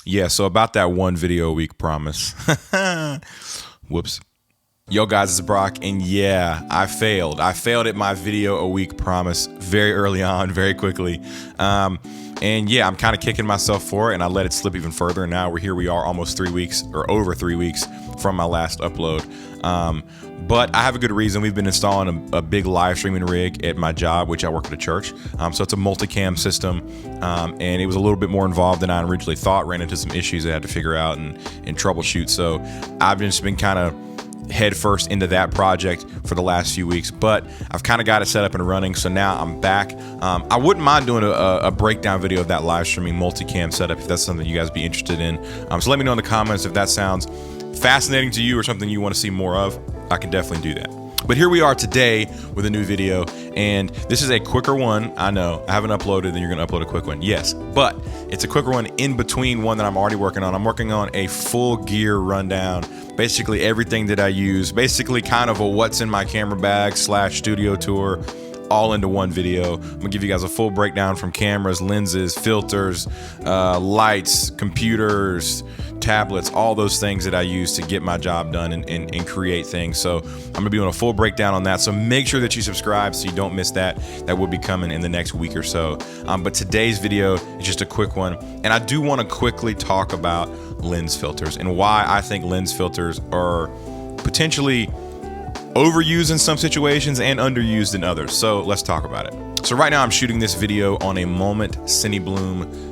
Yeah, so about that one video a week promise. Whoops. Yo guys, it's Brock, and yeah, I failed. I failed at my video a week promise very early on, very quickly. And yeah, I'm kind of kicking myself for it, and I let it slip even further. And now we are almost 3 weeks, or over 3 weeks from my last upload. But I have a good reason. We've been installing a big live streaming rig at my job, which I work at a church. So it's a multicam system, and it was a little bit more involved than I originally thought. Ran into some issues I had to figure out and troubleshoot. So I've just been kind of head first into that project for the last few weeks, but I've kind of got it set up and running. So now I'm back. I wouldn't mind doing a breakdown video of that live streaming multicam setup if that's something you guys be interested in. So let me know in the comments if that sounds fascinating to you or something you want to see more of. I can definitely do that. But here we are today with a new video, and this is a quicker one. I know I haven't uploaded, then you're gonna upload a quick one. Yes, but it's a quicker one in between one that I'm already working on. I'm working on a full gear rundown, basically everything that I use, basically kind of a what's in my camera bag / studio tour, all into one video. I'm gonna give you guys a full breakdown from cameras, lenses, filters, lights, computers, tablets, all those things that I use to get my job done and create things. So I'm gonna be doing a full breakdown on that. So make sure that you subscribe so you don't miss that. That will be coming in the next week or so. But today's video is just a quick one. And I do wanna quickly talk about lens filters and why I think lens filters are potentially overused in some situations and underused in others. So let's talk about it. So right now I'm shooting this video on a Moment CineBloom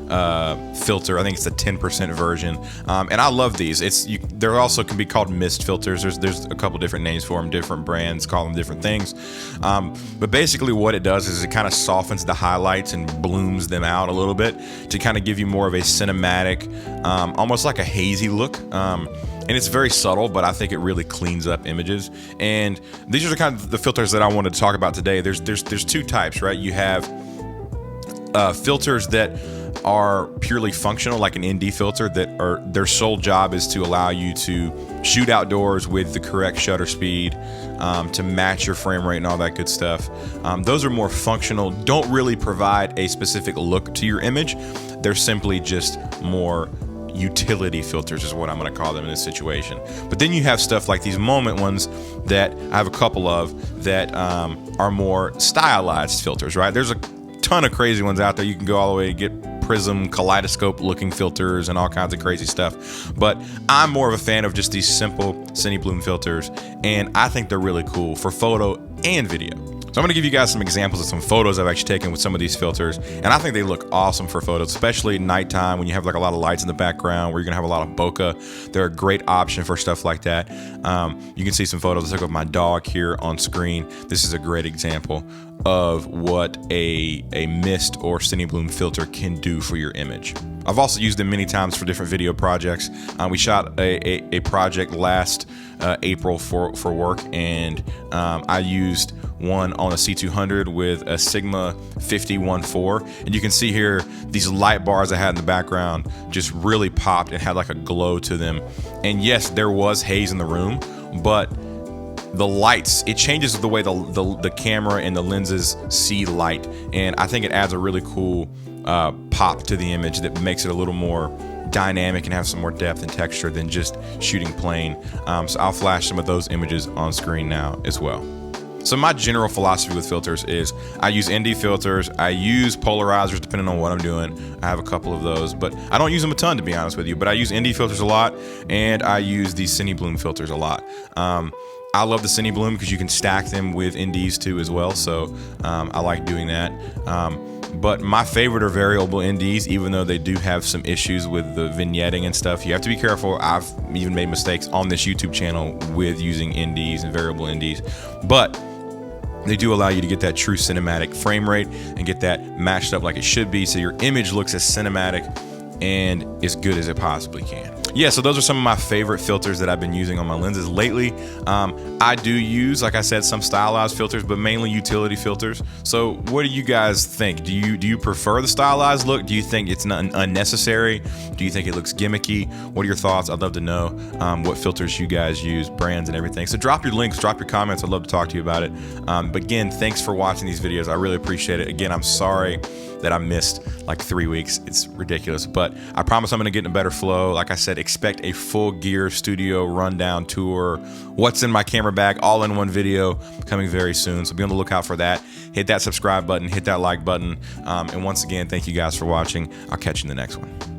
filter. I think it's the 10% version, and I love these. There also can be called mist filters. There's a couple different names for them. Different brands call them different things. But basically, what it does is it kind of softens the highlights and blooms them out a little bit to kind of give you more of a cinematic, almost like a hazy look. And it's very subtle, but I think it really cleans up images. And these are the kind of the filters that I wanted to talk about today. There's two types, right? You have filters that are purely functional, like an ND filter, their sole job is to allow you to shoot outdoors with the correct shutter speed, to match your frame rate and all that good stuff. Those are more functional, don't really provide a specific look to your image. They're simply just more utility filters is what I'm going to call them in this situation. But then you have stuff like these Moment ones that I have a couple of that are more stylized filters, right? There's a ton of crazy ones out there. You can go all the way to get prism, kaleidoscope looking filters and all kinds of crazy stuff. But I'm more of a fan of just these simple CineBloom filters, and I think they're really cool for photo and video. So I'm gonna give you guys some examples of some photos I've actually taken with some of these filters, and I think they look awesome for photos, especially at nighttime when you have like a lot of lights in the background where you're gonna have a lot of bokeh. They're a great option for stuff like that. You can see some photos I took of my dog here on screen. This is a great example of what a mist or CineBloom filter can do for your image. I've also used them many times for different video projects. We shot a project last April for work, and I used one on a C200 with a Sigma 50-1.4, and you can see here these light bars I had in the background just really popped and had like a glow to them. And yes, there was haze in the room, but the lights, it changes the way the camera and the lenses see light, and I think it adds a really cool pop to the image that makes it a little more dynamic and have some more depth and texture than just shooting plain. So I'll flash some of those images on screen now as well. So my general philosophy with filters is I use ND filters, I use polarizers depending on what I'm doing. I have a couple of those, but I don't use them a ton, to be honest with you, but I use ND filters a lot, and I use these CineBloom filters a lot. I love the CineBloom because you can stack them with NDs too as well, so I like doing that. But my favorite are variable NDs, even though they do have some issues with the vignetting and stuff. You have to be careful. I've even made mistakes on this YouTube channel with using NDs and variable NDs, but they do allow you to get that true cinematic frame rate and get that matched up like it should be, so your image looks as cinematic and as good as it possibly can. Yeah, so those are some of my favorite filters that I've been using on my lenses lately. I do use, like I said, some stylized filters, but mainly utility filters. So what do you guys think? Do you prefer the stylized look? Do you think it's unnecessary? Do you think it looks gimmicky? What are your thoughts? I'd love to know what filters you guys use, brands and everything. So drop your links, drop your comments. I'd love to talk to you about it. But again, thanks for watching these videos. I really appreciate it. Again, I'm sorry that I missed like 3 weeks. It's ridiculous, but I promise I'm going to get in a better flow. Like I said, expect a full gear studio rundown tour. What's in my camera bag, all in one video coming very soon. So be on the lookout for that. Hit that subscribe button, hit that like button. And once again, thank you guys for watching. I'll catch you in the next one.